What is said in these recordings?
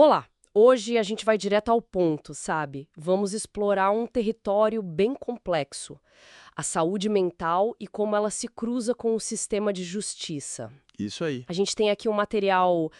Olá! Hoje a gente vai direto ao ponto, sabe? Vamos explorar um território bem complexo: a saúde mental e como ela se cruza com o sistema de justiça. Isso aí. A gente tem aqui um material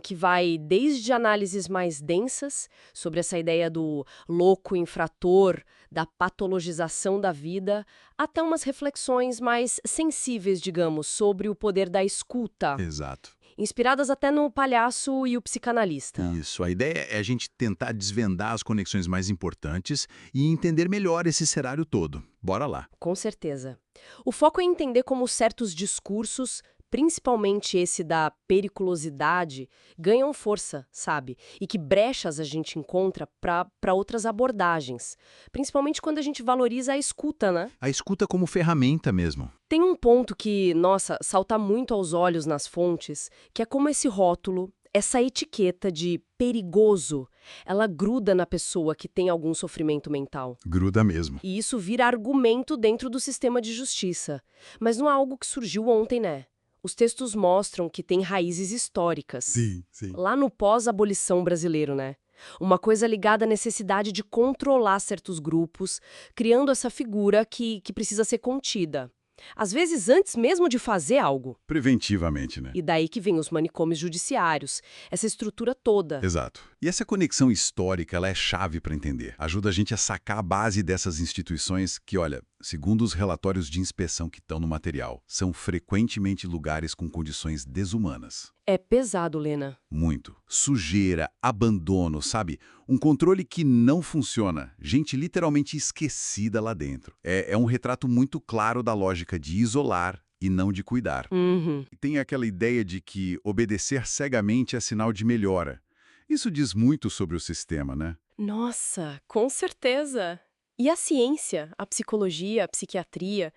que vai desde análises mais densas, sobre essa ideia do louco infrator, da patologização da vida, até umas reflexões mais sensíveis, digamos, sobre o poder da escuta, Exato. inspiradas até no Palhaço e o Psicanalista. Isso. A ideia é a gente tentar desvendar as conexões mais importantes e entender melhor esse cenário todo. Bora lá. Com certeza. O foco é entender como certos discursos, principalmente esse da periculosidade, ganham força, sabe? E que brechas a gente encontra para outras abordagens. Principalmente quando a gente valoriza a escuta, né? A escuta como ferramenta mesmo. Tem um ponto que, nossa, salta muito aos olhos nas fontes, que é como esse rótulo, essa etiqueta de perigoso, ela gruda na pessoa que tem algum sofrimento mental. Gruda mesmo. E isso vira argumento dentro do sistema de justiça. Mas não é algo que surgiu ontem, né? Os textos mostram que tem raízes históricas. Sim. Lá no pós-abolição brasileiro, né? Uma coisa ligada à necessidade de controlar certos grupos, criando essa figura que precisa ser contida. Às vezes antes mesmo de fazer algo. Preventivamente, né? E daí que vem os manicômios judiciários, essa estrutura toda. Exato. E essa conexão histórica, ela é chave para entender. Ajuda a gente a sacar a base dessas instituições que, olha, segundo os relatórios de inspeção que estão no material, são frequentemente lugares com condições desumanas. É pesado, Lena. Muito. Sujeira, abandono, sabe? Um controle que não funciona. Gente literalmente esquecida lá dentro. É um retrato muito claro da lógica de isolar e não de cuidar. Uhum. E tem aquela ideia de que obedecer cegamente é sinal de melhora. Isso diz muito sobre o sistema, né? Nossa, com certeza. E a ciência, a psicologia, a psiquiatria,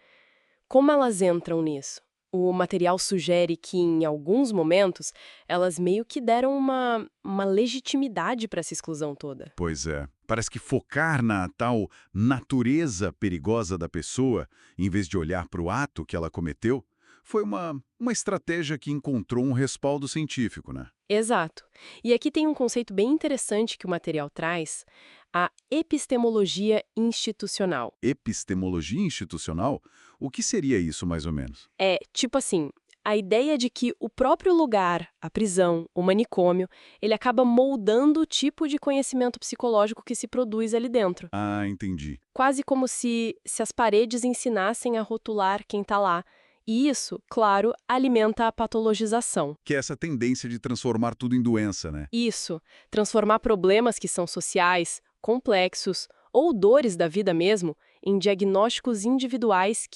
como elas entram nisso? O material sugere que, em alguns momentos, elas meio que deram uma legitimidade para essa exclusão toda. Pois é. Parece que focar na tal natureza perigosa da pessoa, em vez de olhar para o ato que ela cometeu, foi uma estratégia que encontrou um respaldo científico, né? Exato. E aqui tem um conceito bem interessante que o material traz, a epistemologia institucional. Epistemologia institucional? O que seria isso, mais ou menos? É, tipo assim, a ideia de que o próprio lugar, a prisão, o manicômio, ele acaba moldando o tipo de conhecimento psicológico que se produz ali dentro. Ah, entendi. Quase como se as paredes ensinassem a rotular quem está lá. E isso, claro, alimenta a patologização. Que é essa tendência de transformar tudo em doença, né? Isso, transformar problemas que são sociais, complexos ou dores da vida mesmo em diagnósticos individuais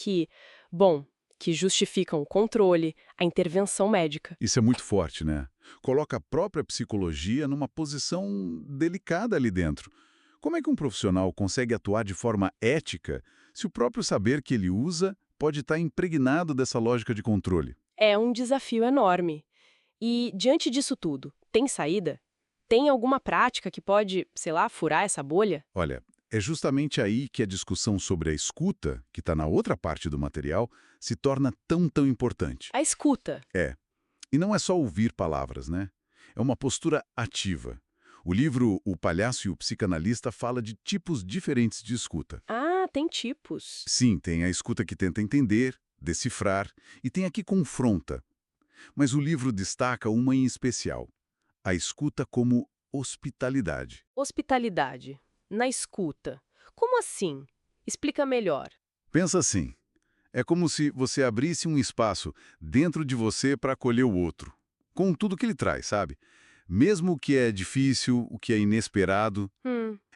bom, que justificam o controle, a intervenção médica. Isso é muito forte, né? Coloca a própria psicologia numa posição delicada ali dentro. Como é que um profissional consegue atuar de forma ética se o próprio saber que ele usa pode estar impregnado dessa lógica de controle? É um desafio enorme. E, diante disso tudo, tem saída? Tem alguma prática que pode, sei lá, furar essa bolha? Olha, é justamente aí que a discussão sobre a escuta, que está na outra parte do material, se torna tão importante. A escuta. É. E não é só ouvir palavras, né? É uma postura ativa. O livro O Palhaço e o Psicanalista fala de tipos diferentes de escuta. Ah, tem tipos. Sim, tem a escuta que tenta entender, decifrar, e tem a que confronta. Mas o livro destaca uma em especial: a escuta como hospitalidade. Hospitalidade. Na escuta. Como assim? Explica melhor. Pensa assim, é como se você abrisse um espaço dentro de você para acolher o outro, com tudo que ele traz, sabe? Mesmo o que é difícil, o que é inesperado,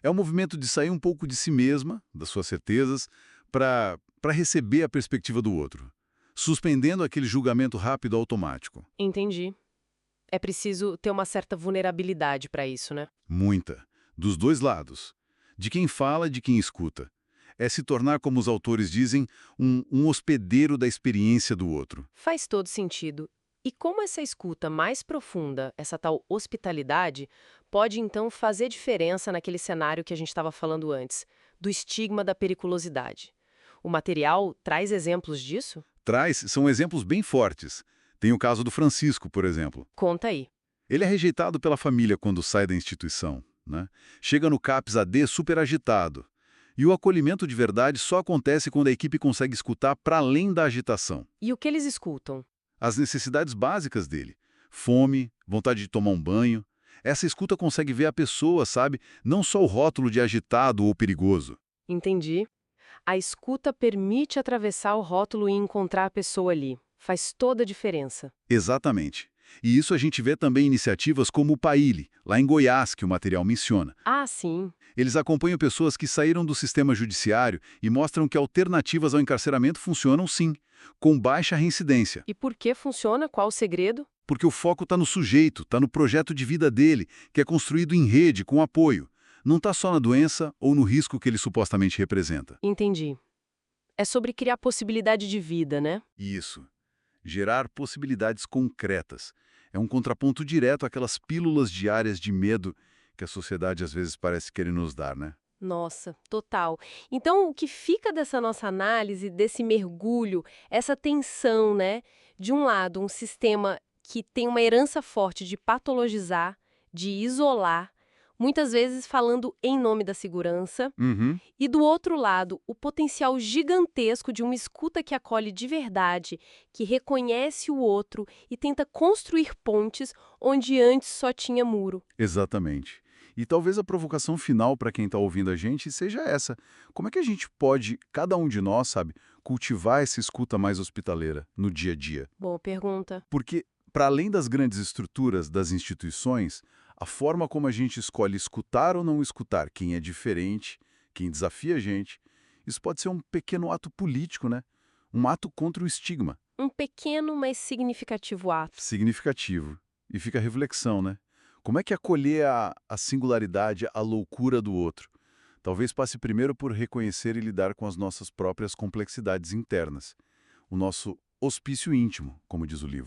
é um movimento de sair um pouco de si mesma, das suas certezas, para receber a perspectiva do outro, suspendendo aquele julgamento rápido automático. Entendi. É preciso ter uma certa vulnerabilidade para isso, né? Muita. Dos dois lados. De quem fala e de quem escuta. É se tornar, como os autores dizem, um hospedeiro da experiência do outro. Faz todo sentido. E como essa escuta mais profunda, essa tal hospitalidade, pode então fazer diferença naquele cenário que a gente estava falando antes, do estigma da periculosidade? O material traz exemplos disso? São exemplos bem fortes. Tem o caso do Francisco, por exemplo. Conta aí. Ele é rejeitado pela família quando sai da instituição, né? Chega no CAPS AD super agitado. E o acolhimento de verdade só acontece quando a equipe consegue escutar para além da agitação. E o que eles escutam? As necessidades básicas dele. Fome, vontade de tomar um banho. Essa escuta consegue ver a pessoa, sabe? Não só o rótulo de agitado ou perigoso. Entendi. A escuta permite atravessar o rótulo e encontrar a pessoa ali. Faz toda a diferença. Exatamente. E isso a gente vê também em iniciativas como o PAILE, lá em Goiás, que o material menciona. Ah, sim. Eles acompanham pessoas que saíram do sistema judiciário e mostram que alternativas ao encarceramento funcionam sim, com baixa reincidência. E por que funciona? Qual o segredo? Porque o foco está no sujeito, está no projeto de vida dele, que é construído em rede, com apoio. Não está só na doença ou no risco que ele supostamente representa. Entendi. É sobre criar possibilidade de vida, né? Isso. Gerar possibilidades concretas. É um contraponto direto àquelas pílulas diárias de medo que a sociedade às vezes parece querer nos dar, né? Nossa, total. Então, o que fica dessa nossa análise, desse mergulho, essa tensão, né? De um lado, um sistema que tem uma herança forte de patologizar, de isolar, muitas vezes falando em nome da segurança, Uhum. e do outro lado, o potencial gigantesco de uma escuta que acolhe de verdade, que reconhece o outro e tenta construir pontes onde antes só tinha muro. Exatamente. E talvez a provocação final para quem está ouvindo a gente seja essa. Como é que a gente pode, cada um de nós, sabe, cultivar essa escuta mais hospitaleira no dia a dia? Boa pergunta. Porque, para além das grandes estruturas das instituições, a forma como a gente escolhe escutar ou não escutar quem é diferente, quem desafia a gente, isso pode ser um pequeno ato político, né? Um ato contra o estigma. Um pequeno, mas significativo ato. Significativo. E fica a reflexão, né? Como é que acolher a singularidade, a loucura do outro? Talvez passe primeiro por reconhecer e lidar com as nossas próprias complexidades internas. O nosso hospício íntimo, como diz o livro.